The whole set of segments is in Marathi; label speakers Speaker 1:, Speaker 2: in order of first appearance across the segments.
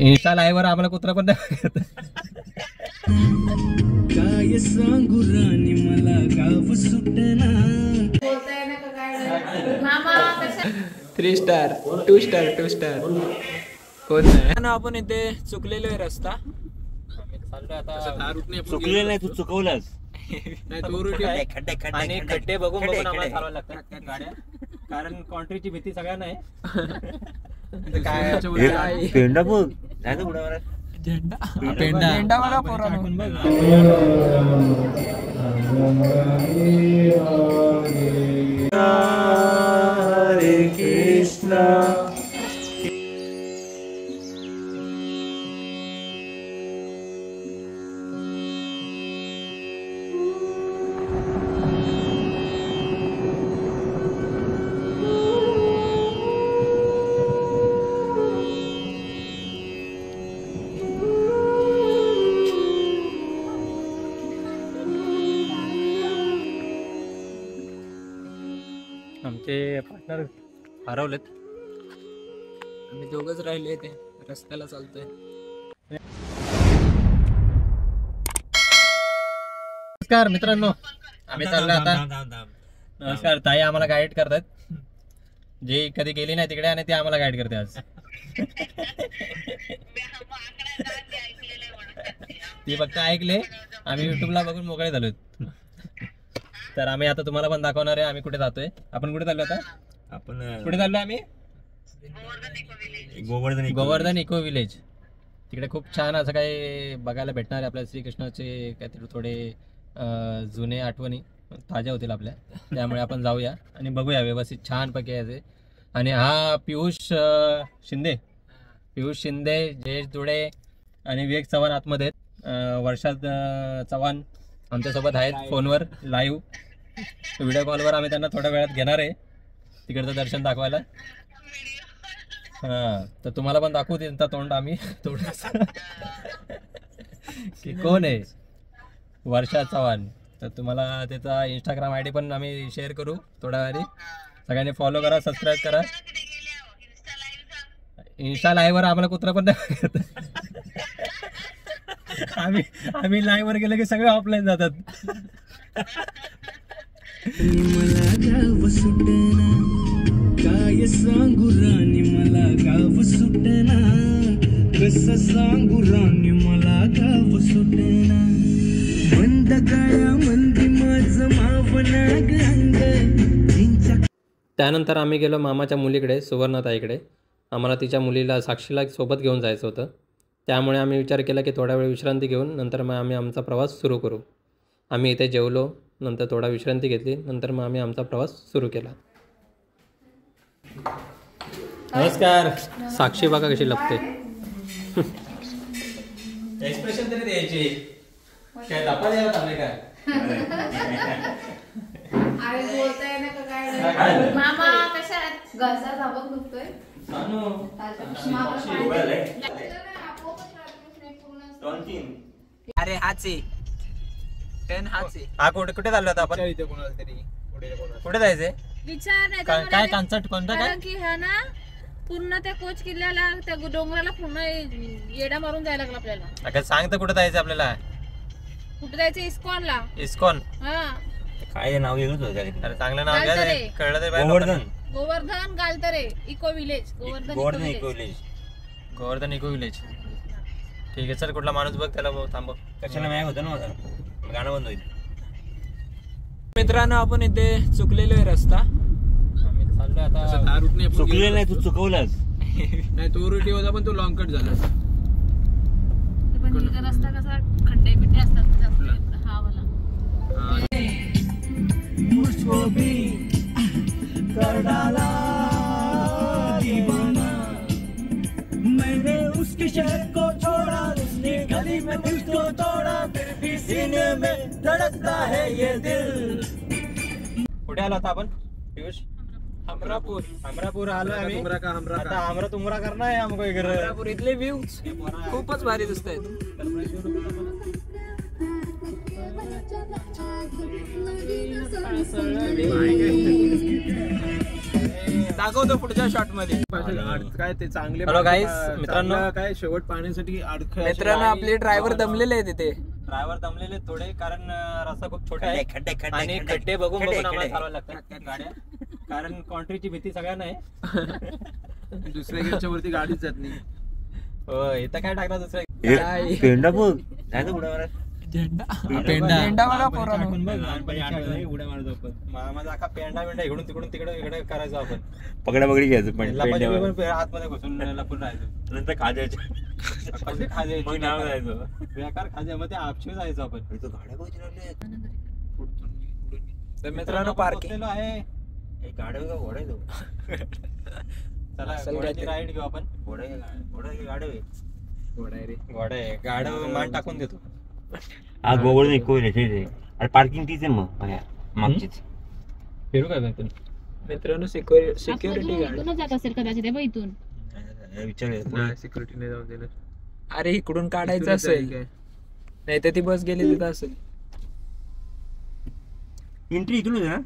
Speaker 1: इंस्टा लाईव्ह वर आम्हाला कुत्रा पण
Speaker 2: काय सांगू राणी मला गाव सुटना
Speaker 1: 3 स्टार 2 स्टार 2 स्टार कोण नाही. आपण इथे चुकलेलो आहे रस्ता. आम्ही चाललोय आता.
Speaker 3: चुकले नाही, तू चुकवलंस.
Speaker 1: आणि खड्डे बघून बघून आम्हाला चालवायला लागतात गाड्या, कारण कॉन्ट्रीची भीती सगळ्यांना आहे. काय
Speaker 3: पेंडा बघ नाही तर उडा
Speaker 1: पेंडा बघा पोरांनो.
Speaker 3: हरे कृष्णा.
Speaker 1: आमचे पार्टनर हरवलेत. आम्ही दोघच राहिले ते रस्त्याला चालतोय. नमस्कार मित्रांनो, आम्ही चाललोय आता. नमस्कार. ताई आम्हाला गाईड करतात, जे कधी गेली नाही तिकडे आणि ते आम्हाला गाईड करते आज. ती फक्त ऐकले, आम्ही युट्यूबला बघून मोकळे झालोय. तर आम्ही आता तुम्हाला पण दाखवणार आहे आम्ही कुठे जातोय. आपण कुठे चाललो आता?
Speaker 3: आपण
Speaker 1: कुठे चाललो आम्ही? Govardhan eco village. तिकडे खूप छान असं काही बघायला भेटणार आहे. आपल्या श्रीकृष्णाचे काहीतरी थोडे जुने आठवणी ताज्या होतील आपल्या, त्यामुळे आपण जाऊया आणि बघूया व्यवस्थित छानपैकी याचे. आणि हा पियुष शिंदे, जयेश दुडे आणि विवेक चव्हाण आतमध्ये आहेत. वर्षा चव्हाण आमच्यासोबत आहेत फोनवर लाईव्ह. व्हिडिओ कॉलवर आम्ही त्यांना थोड्या वेळात घेणार आहे तिकडचं दर्शन दाखवायला. हां, तर तुम्हाला पण दाखवू त्यांचा तोंड आम्ही थोडंसं की कोण आहे वर्षा चव्हाण. तर तुम्हाला त्याचा इंस्टाग्राम ID पण आम्ही शेअर करू थोड्या वेळी. सगळ्यांनी फॉलो करा, सबस्क्राईब करा. इंस्टा लाईव्हवर आम्हाला कुत्रा पण आम्ही लाईव्ह वर गेलो की सगळे ऑफलाईन जातात.
Speaker 2: मला गाव सुटना, काय सांगू राणी मला गाव सुटना, कसं सांगू राणी मला गाव सुटना, बंद काळ्या मंदी माझं मावना गंग.
Speaker 1: त्यानंतर आम्ही गेलो मामाच्या मुलीकडे, सुवर्णाताईकडे. आम्हाला तिच्या मुलीला साक्षीला सोबत घेऊन जायचं होतं, त्यामुळे आम्ही विचार केला की थोडा वेळ विश्रांती घेऊन नंतर मग आम्ही आमचा प्रवास सुरू करू. आम्ही इथे जेवलो, नंतर थोडा विश्रांती घेतली, नंतर मग आम्ही आमचा प्रवास सुरू केला. नमस्कार. साक्षी बघा कशी लपते. एक्सप्रेशन तरी द्यायची. काय लपा द्यायला थांबले काय?
Speaker 4: मामा कशात घसा धाबक दुखतोय.
Speaker 1: अरे हाची हा कुठे चाललो आता आपण? कुठे जायचंय?
Speaker 4: विचार
Speaker 1: काय कॉन्सर्ट कोणता काय
Speaker 4: की हा ना पूर्ण त्या कोच किल्ल्याला त्या डोंगराला पूर्ण येडा मारून जायला लागला आपल्याला.
Speaker 1: सांग तर कुठे जायचं आपल्याला?
Speaker 4: कुठे जायचं? इस्कॉनला.
Speaker 1: इस्कॉन?
Speaker 4: हा.
Speaker 3: काय नाव वेगळंच होतं.
Speaker 1: अरे चांगलं नाव घ्या, कळलं तरी
Speaker 4: Govardhan Galtare eco village.
Speaker 3: Govardhan eco village.
Speaker 1: Govardhan eco village. ठीक आहे, चल कुठला माणूस बघ त्याला थांबव.
Speaker 3: कशाला मॅग होतं ना माझं, गाणं बंद होईल.
Speaker 1: मित्रांनो, आपण इथे चुकलेलो आहे रस्ता. आम्ही चाललोय आता.
Speaker 3: चुकले नाही, तू चुकवलंस.
Speaker 1: नाही, तो रुटी होता पण तो लॉंग कट झाला.
Speaker 4: रस्ता कसा खड्डे बिड्डे असतात हा वाला.
Speaker 2: मैंने उसके शहर को छोड़ा, उसने गली में दिल को तोड़ा, फिर भी सीने में धड़कता है ये दिल.
Speaker 1: कुठे आलो आता आपण पियुष? हमरापूर आलो आम्ही. आता हमरा तुमरा करना है हमको इधर. हमरापूर इथले व्ह्यूज खूपच भारी दिसत आहेत.
Speaker 5: दाखवतो पुढच्या शॉट मध्ये काय ते चांगले.
Speaker 1: हॅलो गाईज, मित्रांनो.
Speaker 5: काय शेवट पाहण्यासाठी अडखळ.
Speaker 6: मित्रांनो आपले ड्रायव्हर दमलेले आहेत तिथे.
Speaker 1: ड्रायव्हर दमलेले थोडे, कारण रस्ता खूप छोटा आहे
Speaker 3: खड्डे
Speaker 1: आणि खड्डे बघून बघून आम्हाला चालवायला लागतात गाड्या, कारण कॉन्ट्रीची भीती सगळ्यांना आहे.
Speaker 5: दुसऱ्या गेटच्या वरती गाडीच जात नाही.
Speaker 1: हो, इथं काय टाकणार दुसऱ्या
Speaker 3: पेंडा बघ जायचं उड्या मारत.
Speaker 6: पेंडा मला पोरांनो.
Speaker 3: उड्या मारतो आपण.
Speaker 1: माझा अख्खा पेंडा इकडून तिकडून इकडे करायचो आपण.
Speaker 3: पकडा पकडी घ्यायचं पण
Speaker 1: लपाछपी पण आतमध्ये घुसून लपून राहायचो.
Speaker 3: नंतर खाजायचे
Speaker 1: कसे खाजे
Speaker 3: मग नाव जायचं.
Speaker 1: बेकार खाज्यामध्ये आपशी जायचो आपण.
Speaker 3: तो गाड्या बघितल्या
Speaker 6: तर मित्रांनो पार्किंग
Speaker 1: आहे.
Speaker 3: गाड्या का घोडा तो
Speaker 1: चला घोड्याची राईड घेऊ आपण.
Speaker 3: घोडा गाड्या
Speaker 1: घोडा आहे, गाड्या मान टाकून देतो.
Speaker 3: हा गोगळ नाही कोण आहे. अरे पार्किंग तीच आहे मग मागचीच.
Speaker 1: फिरू काय म्हणतो
Speaker 6: मित्रांनो सिक्युरिटी गार्ड.
Speaker 4: इथूनच जात असेल कदाचित हे बघ इथून.
Speaker 3: विचार
Speaker 5: सिक्युरिटी नाही जाऊन दिलं.
Speaker 6: अरे इकडून काढायचं असेल, नाही तर ती बस गेली तिथं असेल.
Speaker 3: एंट्री इकडून ना.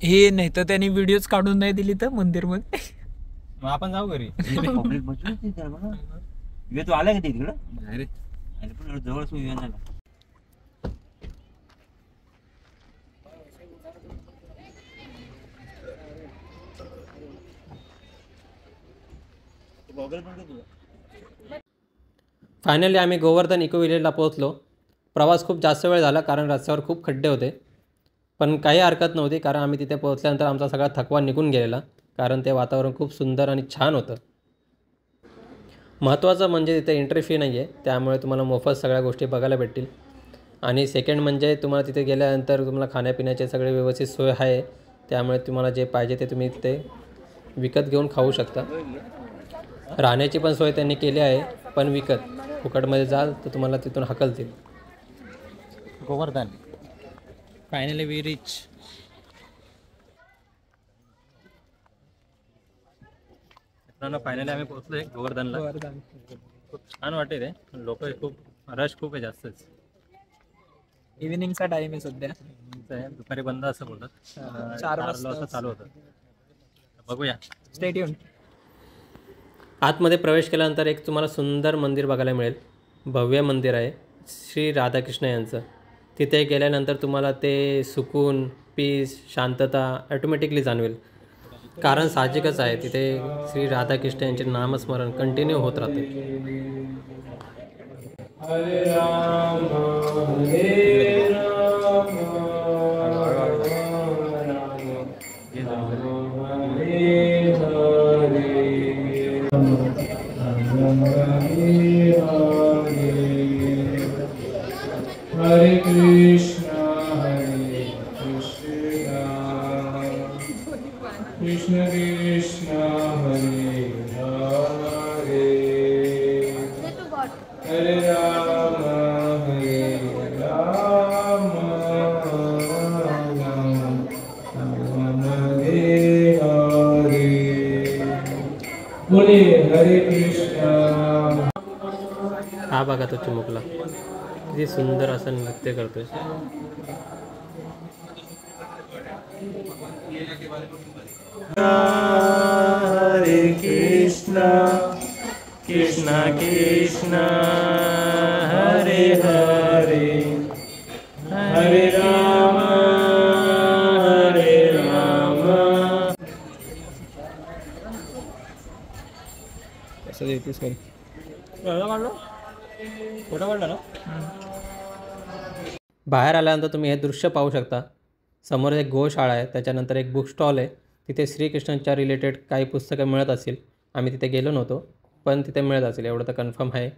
Speaker 6: हे नाही तर त्यांनी व्हिडिओज काढून नाही दिली तर मंदिर मध्ये.
Speaker 1: मग आपण जाऊ घरी.
Speaker 3: तू आला का तिकडं? अरे पण जवळच विमान झाला.
Speaker 1: फायनली आम्ही गोवर्धन इको विलेजला पोहोचलो. प्रवास खूप जास्त वेळ झाला, कारण रस्त्यावर खूप खड्डे होते, पण काही हरकत नव्हती, कारण आम्ही तिथे पोहोचल्यानंतर आमचा सगळा थकवा निघून गेलेला, कारण ते वातावरण खूप सुंदर आणि छान होतं. महत्त्वाचं म्हणजे तिथे एंट्री फी नाही आहे, त्यामुळे तुम्हाला मोफत सगळ्या गोष्टी बघायला भेटतील. आणि सेकंड म्हणजे तुम्हाला तिथे गेल्यानंतर तुम्हाला खाण्यापिण्याचे सगळे व्यवस्थित सोय आहे, त्यामुळे तुम्हाला जे पाहिजे ते तुम्ही तिथे विकत घेऊन खाऊ शकता. राहण्याची पण सोय त्यांनी केली आहे, पण विकत. फुकटमध्ये जाल तर तुम्हाला तिथून हाकलतील. Govardhan finally we reach. Finally आम्ही पोहोचलो आहे गोवर्धनला. खूप छान वाटते ते. लोक खूप रश खूप आहे जास्तच.
Speaker 6: इव्हिनिंगचा टाइम आहे सध्या.
Speaker 1: दुपारी बंद असं बोलतात. 4 वाजता चालू होतं. बघूया.
Speaker 6: Stay tune.
Speaker 1: आतमध्ये प्रवेश केल्यानंतर एक तुम्हाला सुंदर मंदिर बघायला मिळेल. भव्य मंदिर आहे श्री राधाकृष्ण यांचं. तिथे गेल्यानंतर तुम्हाला ते सुकून, पीस, शांतता ॲटोमॅटिकली जाणवेल, कारण साहजिकच आहे तिथे श्री राधाकृष्ण यांचे नामस्मरण कंटिन्यू होत राहते.
Speaker 5: हरे राम हरे राम हरे कृष्णा कृष्ण कृष्ण हरे हरे हरे राम हरे हरे बोले हरे कृष्ण.
Speaker 1: हा बघा तो चिमुकला किती सुंदर असं नृत्य करतोय.
Speaker 5: हरे कृष्ण कृष्ण कृष्ण हरे हरे हरे राम हरे राम. कसं देतेस काय?
Speaker 1: फोटो काढला ना. बाहेर आल्यानंतर तुम्ही हे दृश्य पाहू शकता. समोर एक गोशाळा आहे, त्याच्यानंतर एक बुक स्टॉल आहे. तिथे श्रीकृष्णांच्या रिलेटेड काही पुस्तकं मिळत असतील. आम्ही तिथे गेलो नव्हतो, पण तिथे मिळत असेल एवढं तर कन्फर्म आहे.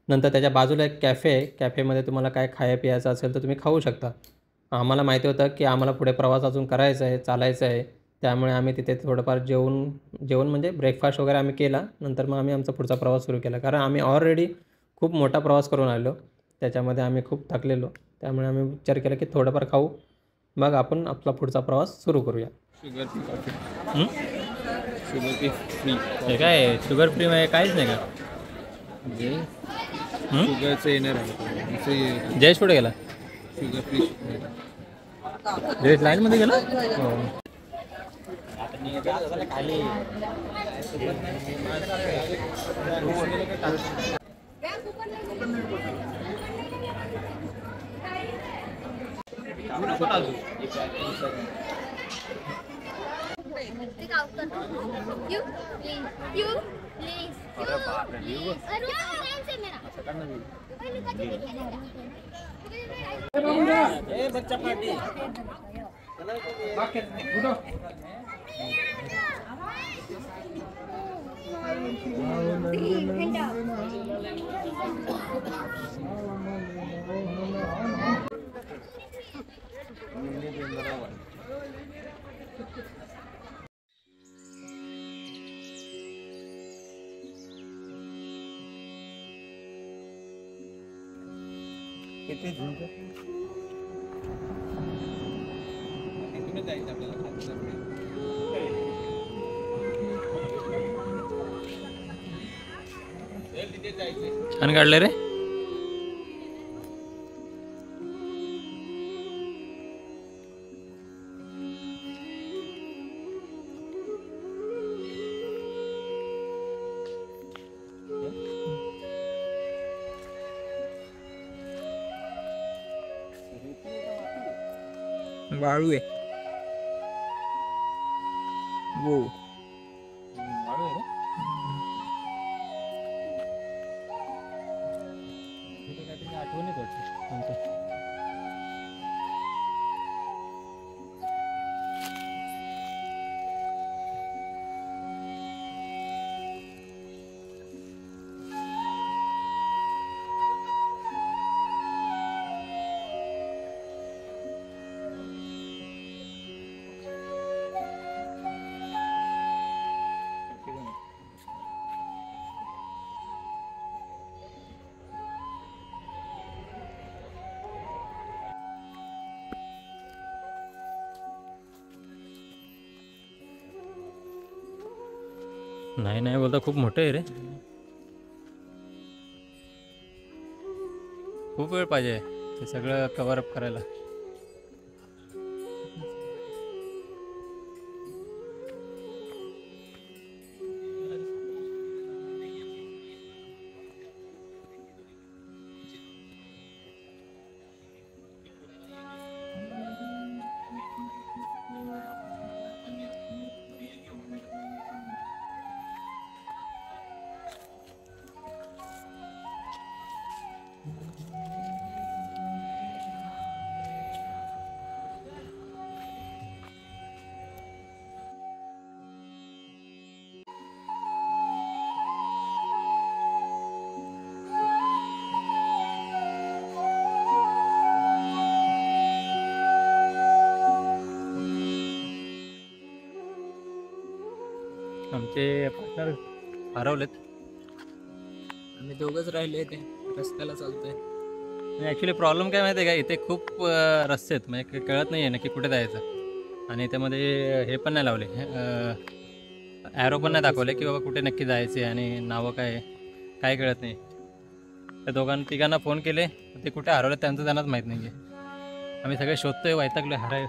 Speaker 1: नंतर त्याच्या बाजूला एक कॅफे आहे. कॅफेमध्ये तुम्हाला काय खाया प्यायचं असेल तर तुम्ही खाऊ शकता. आम्हाला माहिती होतं की आम्हाला पुढे प्रवास अजून करायचा आहे, चालायचं आहे, त्यामुळे आम्ही तिथे थोडंफार जेवण म्हणजे ब्रेकफास्ट वगैरे आम्ही केला. नंतर मग आम्ही आमचा पुढचा प्रवास सुरू केला, कारण आम्ही ऑलरेडी खूप मोठा प्रवास करून आलो, त्याच्यामध्ये आम्ही खूप थकलेलो. त्यामुळे आम्ही विचार केला की थोडंफार खाऊ, मग आपण आपला पुढचा प्रवास सुरू करूया.
Speaker 5: शुगर फ्री
Speaker 1: हे काय शुगर फ्री मध्ये काहीच नाही का?
Speaker 5: शुगरचं येणार आहे.
Speaker 1: जयेश कुठे गेला?
Speaker 5: शुगर फ्री लाईन मध्ये गेला छान काढले रे.
Speaker 6: वाळू आहे. वो
Speaker 5: आठवणीत वाटतं. नाही नाही बोलता खूप मोठं आहे रे. खूप वेळ पाहिजे ते सगळं कव्हर अप करायला. आमचे पार्टनर हरवलेत.
Speaker 6: आम्ही दोघंच राहिले ते रस्त्याला चालतोय.
Speaker 5: ॲक्च्युली प्रॉब्लेम काय माहिती आहे का, इथे खूप रस्ते आहेत, म्हणजे कळत नाही आहे नक्की कुठे जायचं. आणि त्यामध्ये हे पण नाही लावले, ॲरो पण नाही दाखवले की बाबा कुठे नक्की जायचे आणि नावं काय कळत नाही. त्या तिघांना फोन केले, ते कुठे हरवले त्यांचं त्यांनाच माहीत नाही आहे. आम्ही सगळे शोधतोय, वैतागलोय,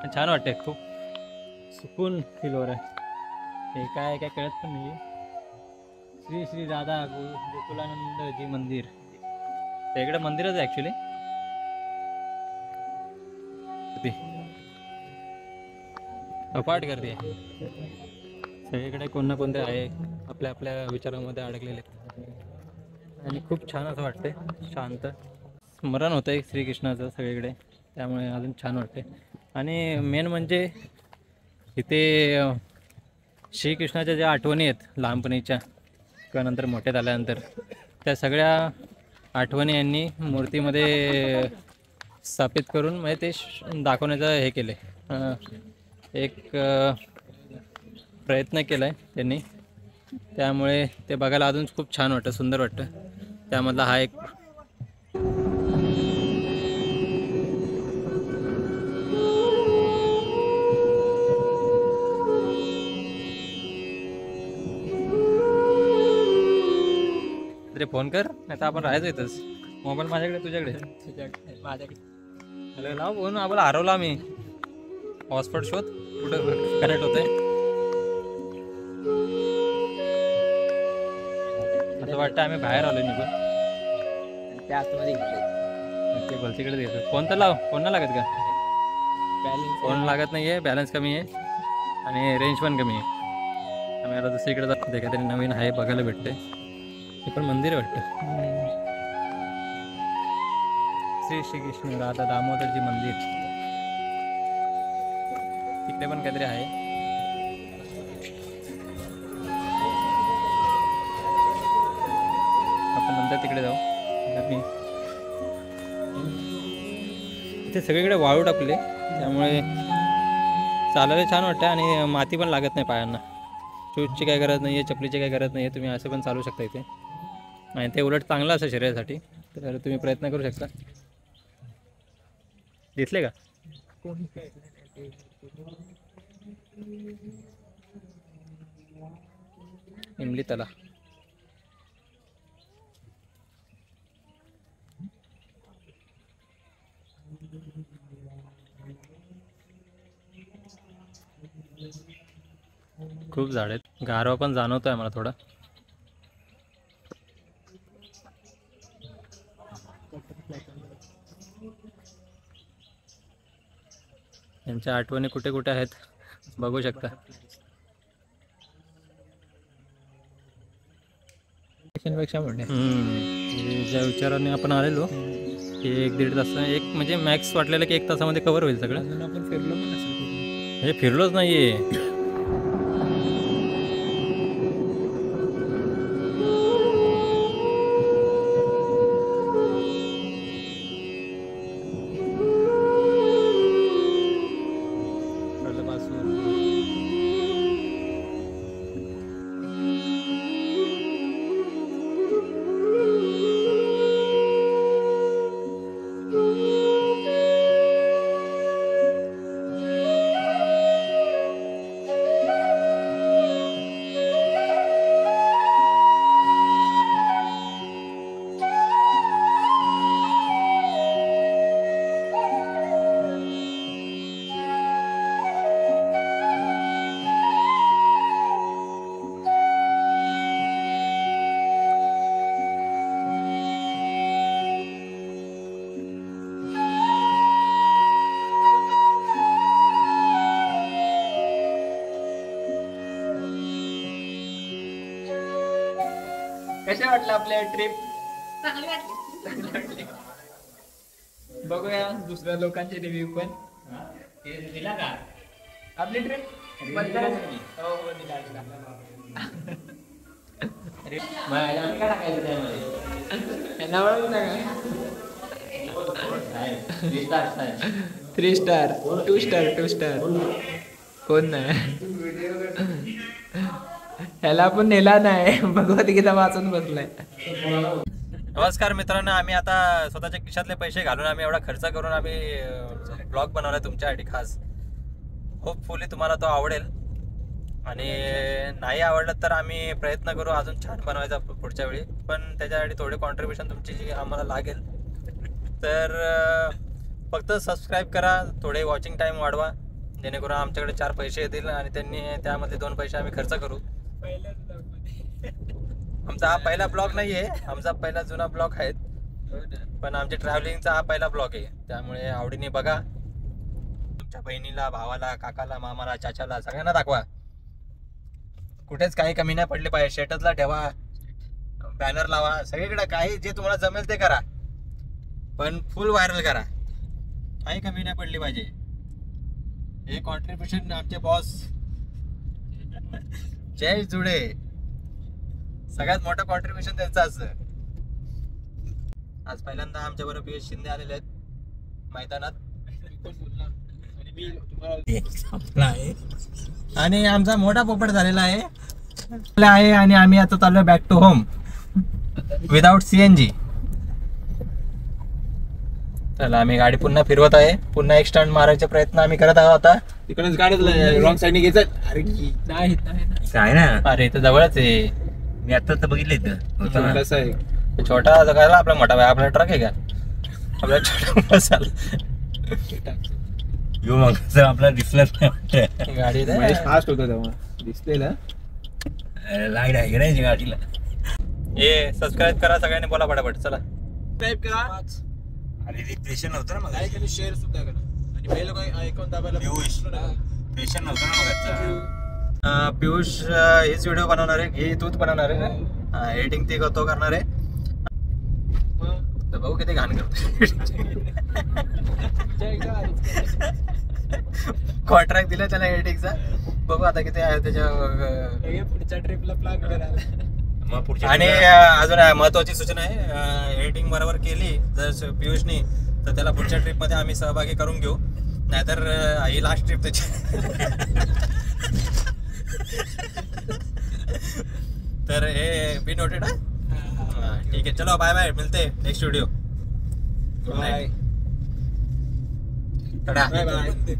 Speaker 5: पण छान वाटते, खूप सुकून फील होत आहे. हे काय कळत पण नाही आहे. श्री श्री राधा गोकुलानंद जी मंदिर, ते इकडे मंदिरच आहे ॲक्च्युली. अपाट गर्दी आहे सगळीकडे, कोण ना कोणते आहे आपल्या आपल्या विचारामध्ये अडकलेले. आणि खूप छान असं वाटते, शांत स्मरण होतं आहे श्रीकृष्णाचं सगळीकडे, त्यामुळे अजून छान वाटते. आणि मेन म्हणजे इथे श्रीकृष्णाच्या ज्या आठवणी आहेत लहानपणीच्या किंवा नंतर मोठे झाल्यानंतर, त्या सगळ्या आठवणी यांनी मूर्तीमध्ये स्थापित करून म्हणजे ते दाखवण्याचं हे केलं आहे, एक प्रयत्न केला आहे त्यांनी. त्यामुळे ते बघायला अजून खूप छान वाटतं, सुंदर वाटतं. त्यामधला हा एक तरी फोन कर, नाही तर आपण राहायचं इथंच. मोबाईल माझ्याकडे, तुझ्याकडे
Speaker 6: माझ्याकडे
Speaker 5: अरे लाव फोन आम्हाला हरवला मी हॉटस्पॉट शोध कुठं कनेक्ट होतंय. असं वाटतं आम्ही बाहेर आलो निघून.
Speaker 6: त्या आतमध्ये घेतले
Speaker 5: ते भलतीकडे देतो. फोन तर लाव. फोन नाही लागत का? फोन लागत नाही आहे. बॅलन्स कमी आहे आणि रेंज पण कमी आहे. आम्ही आता दुसरीकडे जातो. काहीतरी नवीन आहे बघायला भेटते. हे पण मंदिर आहे वाटतं. श्री कृष्ण राधा दामोदरजी मंदिर. तिकडे पण काहीतरी आहे. आपण नंतर तिकडे जाऊ. आम्ही इथे सगळीकडे वाळू टाकले त्यामुळे चालायला छान वाटतं आणि माती पण लागत नाही पायांना. शूजची काही गरज नाही आहे, चपलीची काही गरज नाही आहे. तुम्ही असं पण चालू शकता इथे आणि ते उलट चांगलं असं शरीरासाठी. तर तुम्ही प्रयत्न करू शकता. दिसले का? इमली तला. खूप झाड आहेत. गारवा पण जाणवतोय मला थोडा. यांच्या आठवणी कुठे कुठे आहेत बघू शकता.
Speaker 6: पेक्षा मोठे
Speaker 5: ज्या विचाराने आपण आलेलो की 1-1.5 तास, एक म्हणजे मॅक्स वाटलेलं की 1 तासामध्ये कव्हर होईल सगळं.
Speaker 6: अजून आपण फिरलो पण असेल.
Speaker 5: हे फिरलोच नाहीये.
Speaker 6: कसे वाटलं आपल्या ट्रिप?
Speaker 4: चांगली वाटली.
Speaker 6: बघूया दुसऱ्या लोकांचे रिव्ह्यू पण. दिला का आपली ट्रिप? हो दिला. थ्री स्टार 2 स्टार 2 स्टार कोण नाही. ह्याला पण नेला नाही. भगवद्गीता वाचून बसलाय.
Speaker 5: नमस्कार मित्रांनो, आम्ही आता स्वतःच्या खिशातले पैसे घालून आम्ही एवढा खर्च करून आम्ही ब्लॉग बनवला तुमच्यासाठी खास. होपफुली तुम्हाला तो आवडेल आणि नाही आवडलं तर आम्ही प्रयत्न करू अजून छान बनवायचा पुढच्या वेळी. पण त्याच्यासाठी थोडे कॉन्ट्रीब्युशन तुमची जी आम्हाला लागेल. तर फक्त सबस्क्राईब करा, थोडे वॉचिंग टाईम वाढवा जेणेकरून आमच्याकडे 4 पैसे येतील आणि त्यांनी त्यामधले 2 पैसे आम्ही खर्च करू. आमचा हा पहिला ब्लॉग नाही आहे, आमचा पहिला जुना ब्लॉग आहे, पण आमच्या ट्रॅव्हलिंगचा हा पहिला ब्लॉग आहे. त्यामुळे आवडीने बघा. तुमच्या बहिणीला, भावाला, काकाला, मामाला, चाचाला सगळ्यांना दाखवा. कुठेच काही कमी नाही पडले पाहिजे. स्टेटसला ठेवा, बॅनर लावा, सगळीकडे काही जे तुम्हाला जमेल ते करा, पण फुल व्हायरल करा. काही कमी नाही पडली पाहिजे. हे कॉन्ट्रीब्युशन आमचे बॉस जय जुडे, सगळ्यात मोठं कॉन्ट्रीब्युशन त्यांचं असतं. आज पहिल्यांदा आमच्या बरोबर पीएस शिंदे आलेले आहेत मैदानात आणि आमचा मोठा पोपट झालेला आहे आणि आम्ही आता चाललोय back to home without CNG. चला आम्ही गाडी पुन्हा फिरवत आहे. पुन्हा एक स्टंट मारायचे प्रयत्न आम्ही करत आहोत. आता
Speaker 6: तिकडून गाडी रॉंग साईडने घ्यायचं. अरे नाही
Speaker 3: काय ना,
Speaker 5: अरे इथं जवळच आहे.
Speaker 3: मी आता तर बघितलं इथं.
Speaker 6: कसं आहे
Speaker 5: छोटा जगायला आपला मोठा भाई. आपला ट्रक आहे का? आपला छोटा बसाल
Speaker 3: यो मग असं आपला दिसलाच नाही वाटतं.
Speaker 5: गाडी
Speaker 6: फास्ट होता तेव्हा दिसलेला.
Speaker 3: लाईट आहे गिरायची गाडीला.
Speaker 5: ये सबस्क्राईब करा सगळ्यांनी, बोला पटापट चला.
Speaker 6: सबस्क्राईब करा
Speaker 3: आणि रिप्रेशन नव्हतं ना मग.
Speaker 6: लाईक आणि शेअर सुद्धा करा आणि बेल आयकॉन दाबायला
Speaker 3: प्रेशन नव्हतं ना मग.
Speaker 5: पियुष हेच व्हिडिओ बनवणार आहे, हे तूच बनवणार आहे ना, एडिटिंग ते तो करणार आहे. तर भाऊ किती घाण करतो. कॉन्ट्रॅक्ट दिला त्याला एडिटिंगचा, बघू आता किती आहे त्याच्या.
Speaker 6: पुढच्या ट्रिपला प्लॅन करायला.
Speaker 3: मग पुढच्या
Speaker 5: आणि अजून महत्वाची सूचना आहे, एडिटिंग बरोबर केली जर पियुषनी तर त्याला पुढच्या ट्रिपमध्ये आम्ही सहभागी करून घेऊ, नाहीतर ही लास्ट ट्रिप त्याची. तर हे बी नोटेड आहे. ठीक आहे, चलो बाय बाय, मिलते नेक्स्ट व्हिडिओ.
Speaker 6: बाय
Speaker 5: टाटा.
Speaker 6: बाय.